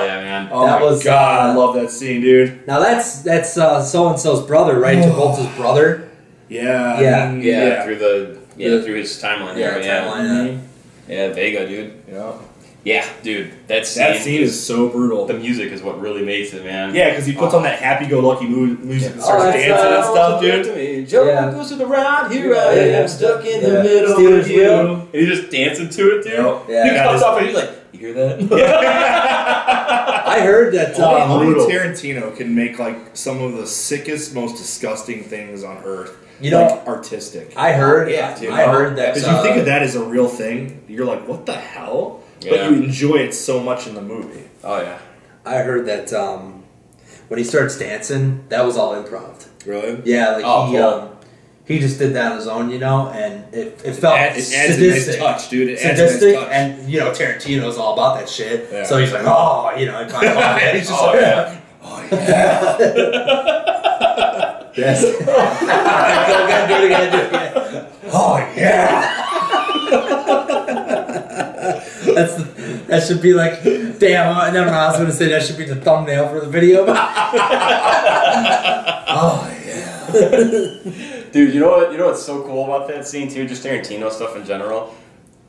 yeah, man. Oh my god, I love that scene, dude. Now that's so and so's brother, right? Travolta's brother. Yeah. Through his timeline. Yeah, Vega, dude. Yeah. Yeah, dude, that scene is so brutal. The music is what really makes it, man. Yeah, because he puts on that happy-go-lucky music and starts dancing and stuff, dude. Joe goes to the right, here I am, stuck in the middle of you. And he's just dancing to it, dude. He comes up and he's like, you hear that? I heard that only Tarantino can make like some of the sickest, most disgusting things on earth. You know, like artistic. I heard that. Because you think of that as a real thing, you're like, what the hell? Yeah. But you enjoy it so much in the movie. Oh, yeah. I heard that when he starts dancing, that was all improv. Really? Yeah, like he just did that on his own, and it felt adds sadistic. a nice touch, dude. It adds sadistic, a nice touch. And Tarantino's all about that shit. Yeah. So he's like, oh, he's just like, yeah. Oh yeah. Yes. Do it again. Oh yeah. That should be like, damn. Never mind. I was going to say that should be the thumbnail for the video. Oh yeah. Dude, you know what's so cool about that scene too? Just Tarantino stuff in general.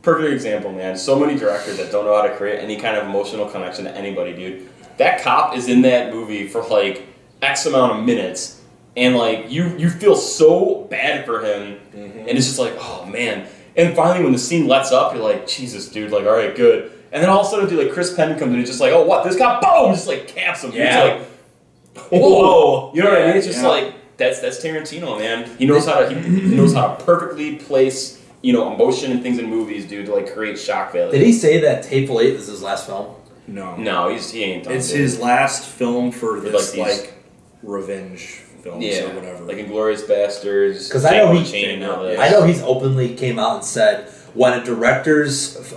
Perfect example, man. So many directors that don't know how to create any kind of emotional connection to anybody, dude. That cop is in that movie for like X amount of minutes, and like you feel so bad for him, and it's just like, oh man. And finally, when the scene lets up, you're like, Jesus, dude, like, all right, good. And then all of a sudden, dude, like Chris Penn comes in, and just like, oh, what? This guy, boom, just like caps him. Yeah. It's like, whoa, you know what I mean? It's just like that's Tarantino, man. He knows how to perfectly place emotion and things in movies, dude, to like create shock value. Did he say that Hateful Eight is his last film? No, he ain't done. It's his last film for this like revenge films or whatever. Like Inglourious Bastards. Because I know he's openly came out and said when a director's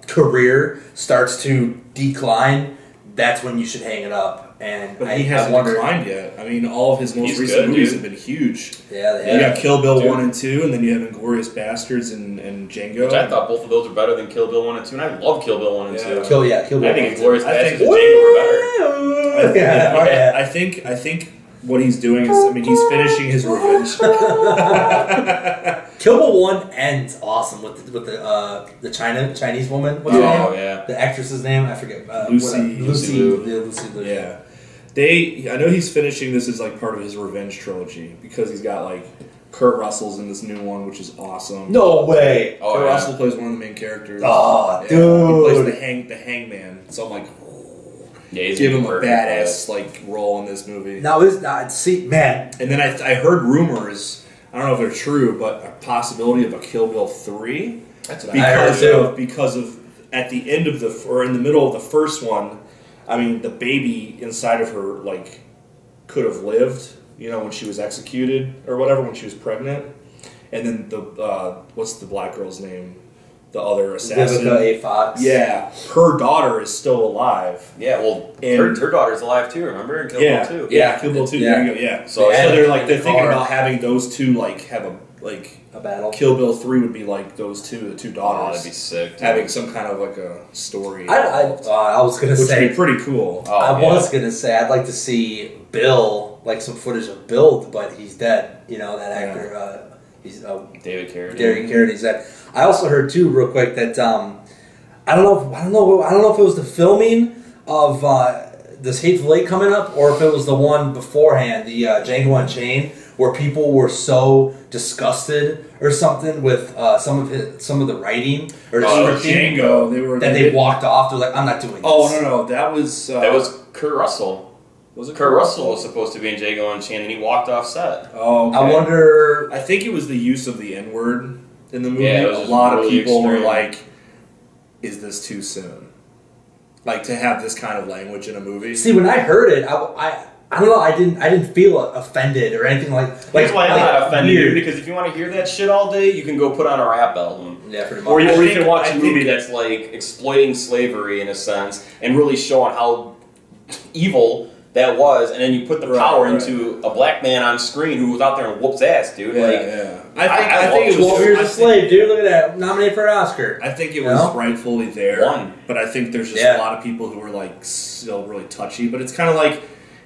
career starts to decline, that's when you should hang it up. But he hasn't declined yet. I mean, all of his most recent movies have been huge. Yeah, they have. You got Kill Bill 1 and 2, and then you have Inglourious Bastards and Django. Which I thought both of those were better than Kill Bill 1 and 2, and I love Kill Bill 1 and 2. Kill Bill. I think Inglourious Bastards and Django were better. I think what he's doing is, I mean, he's finishing his revenge. Kill Bill 1 ends awesome with the Chinese woman. What's her name? Oh, yeah. The actress's name? I forget. Lucy Liu. Yeah. I know he's finishing this as like part of his revenge trilogy because he's got like Kurt Russell's in this new one, which is awesome. No way. Kurt Russell plays one of the main characters. Oh, dude. He plays the hangman. So I'm like, he's give him a badass like role in this movie. Now man. And then I heard rumors. I don't know if they're true, but a possibility of a Kill Bill 3. That's what I heard too. Because of at the end of in the middle of the first one. I mean, the baby inside of her, like, could have lived, when she was executed or whatever, when she was pregnant. And then what's the black girl's name? The other assassin. Vivica A. Fox. Yeah. Her daughter is still alive. Yeah, well, her daughter's alive too, remember? Kill Bill 2. Yeah, Kill Bill 2. Yeah. There you go, yeah. So they're thinking about having those two, like, have a battle. Kill Bill 3 would be like those the two daughters. Oh, that'd be sick. Dude. Having some kind of like a story. I was gonna say, which would be pretty cool. Was gonna say I'd like to see Bill, like some footage of Bill, but he's dead. That actor. He's David Carradine. David Carradine's dead. I also heard too, real quick, that I don't know if it was the filming of this Hateful Eight coming up, or if it was the one beforehand, the Django Unchained, where people were so disgusted or something with some of the writing or Django, they walked off. They're like, I'm not doing this. Oh no, that was Kurt Russell. Was it Kurt Russell was supposed to be in Django Unchained, and he walked off set. Oh, okay. I wonder. I think it was the use of the N-word in the movie. Yeah, a lot of people were like, "Is this too soon?" Like to have this kind of language in a movie. See, when I heard it, I don't know. I didn't feel offended or anything like. That's why I'm not offended, dude. Because if you want to hear that shit all day, you can go put on a rap album. Yeah, pretty much. Or you can watch a movie that's like exploiting slavery in a sense and really showing how evil that was, and then you put the power into a black man on screen who was out there and whoops ass, dude. I think it was 12 Years a Slave, dude. Look at that, nominated for an Oscar. I think it was rightfully there. But I think there's just a lot of people who are like still really touchy. But it's kind of like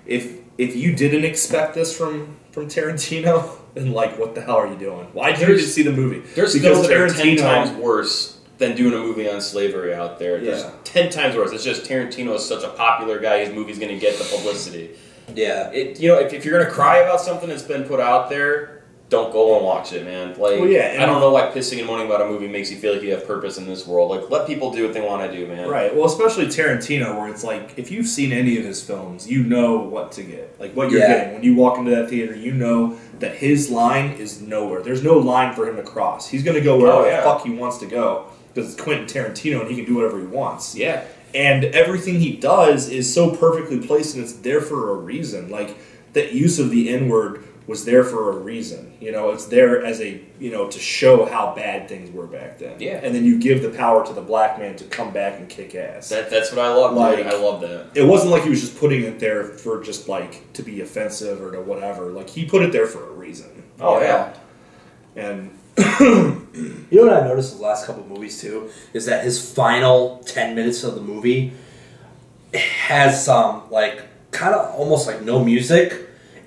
if you didn't expect this from Tarantino, then like what the hell are you doing? Why did you just see the movie? There's films that are 10 times worse than doing a movie on slavery out there. There's 10 times worse. It's just Tarantino is such a popular guy. His movie's going to get the publicity. Yeah. If you're going to cry about something that's been put out there, don't go and watch it, man. Like, I don't know why pissing and moaning about a movie makes you feel like you have purpose in this world. Like, let people do what they want to do, man. Right. Well, especially Tarantino, where it's like, if you've seen any of his films, you know what to get. Like, what you're getting. When you walk into that theater, you know that his line is nowhere. There's no line for him to cross. He's going to go wherever the fuck he wants to go. because it's Quentin Tarantino and he can do whatever he wants. Yeah. And everything he does is so perfectly placed and it's there for a reason. Like, that use of the N-word was there for a reason. You know, it's there as a, you know, to show how bad things were back then. Yeah. And then you give the power to the black man to come back and kick ass. That's what I love, like, dude. I love that. It wasn't like he was just putting it there for just, like, to be offensive or to whatever. Like, he put it there for a reason. Oh, yeah. And... You know what I noticed in the last couple of movies, too? Is that his final 10 minutes of the movie has some, like, kind of almost like no music.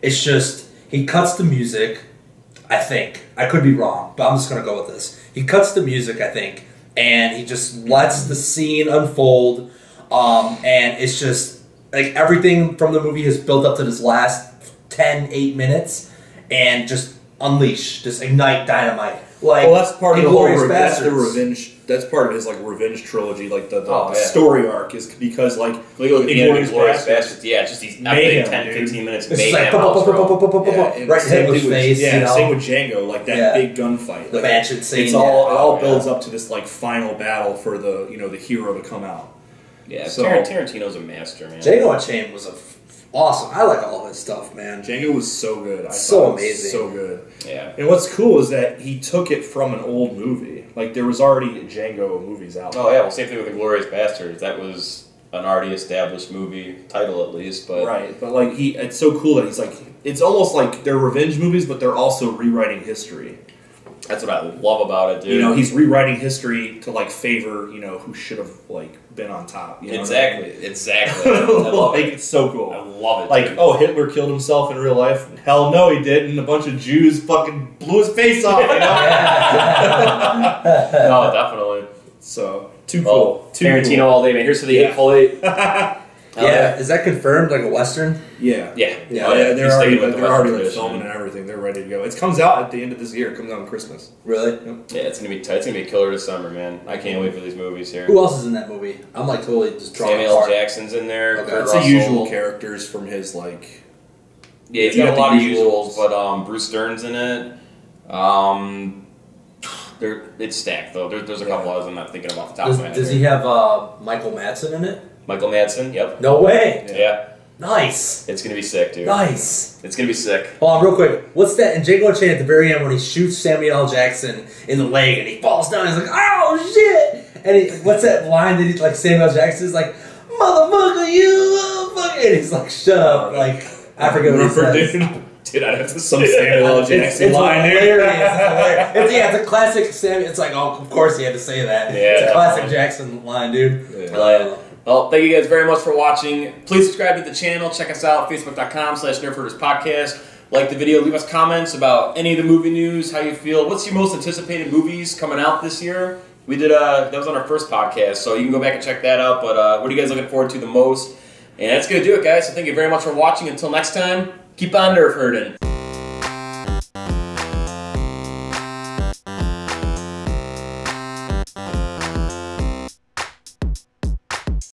It's just, he cuts the music, I think. I could be wrong, but I'm just going to go with this. He cuts the music, I think, and he just lets the scene unfold. And it's just, like, everything from the movie has built up to this last 8 minutes, and just unleash, just ignite dynamite. Like, well, that's part of the whole. That's the Bastards. revenge. That's part of his like revenge trilogy. Like the Oh, yeah. story arc is because like We look at the end of Inglourious Glorious Basterds. Bastards. Yeah, just these Mayhem, epic 10, dude. 15 minutes of It's just mayhem. like, and right same in his thing with- face, Yeah, you know? same with Django. Like that Yeah. big gunfight. The Like, mansion scene. It's all yeah. it all yeah. builds up to this like final battle for the the hero to come out. Yeah, So- Tarantino's a master, man. Django Unchained was awesome. I like all his stuff, man. Django was so good. I So thought it was amazing. so good. Yeah. And what's cool is that he took it from an old movie. Like there was already Django movies out. Oh, yeah, well, same thing with the Glorious Bastards. That was an already established movie title, at least. But Right, but like it's so cool that he's like, it's almost like they're revenge movies, but they're also rewriting history. that's what I love about it, dude. You know, he's rewriting history to like favor, who should have like been on top. You know what I mean? Exactly. I love Like it. it's so I cool. love it. Like, dude. oh, Hitler killed himself in real life? Hell no, he didn't. A bunch of Jews fucking blew his face off. You know? No, definitely. So too Well, cool. Too Tarantino cool. all day, man. Here's to the Yeah. Hateful Eight. Yeah, is that confirmed? Like a Western? Yeah. Yeah. Yeah, Oh, They're He's already, sticking with the they're already Western like tradition. filming and everything. They're ready to go. It comes out at the end of this year. It comes out on Christmas. Really? Yeah, it's gonna be tight. It's gonna be a killer this summer, man. I can't wait for these movies here. Who else is in that movie? I'm like totally just drawing Samuel L. apart. Jackson's in there. Okay. Kurt It's the Russell. usual characters from his like. Yeah, he's You got a got lot the of usuals. usuals, but Bruce Stern's in it. It's stacked though. There's a couple others I'm not thinking of off the top of my head. Does he here. have Michael Madsen in it? Michael Madsen? Yep. No way. Yeah. Nice. It's gonna be sick, dude. Nice. It's gonna be sick. Hold on, real quick. What's that in Django Unchained at the very end when he shoots Samuel L. Jackson in the leg and he falls down? He's like, "Oh shit!" And what's that line that he like Samuel L. Jackson's like, "Motherfucker, you motherfucker!" And he's like, "Shut up!" Like I forget what he says. Dude, I'd have to Some say that. Samuel L. Jackson It's line hilarious. there. It's, yeah, it's a classic Samuel. It's like, oh, of course he had to say that. Yeah, It's a classic definitely. Jackson line, dude. Yeah. Hell yeah. Well, thank you guys very much for watching. Please subscribe to the channel. Check us out, facebook.com/Nerfherders Podcast. Like the video. Leave us comments about any of the movie news, how you feel. What's your most anticipated movies coming out this year? We did, that was on our first podcast, so you can go back and check that out. But what are you guys looking forward to the most? And that's going to do it, guys. So thank you very much for watching. Until next time, keep on Nerf herding.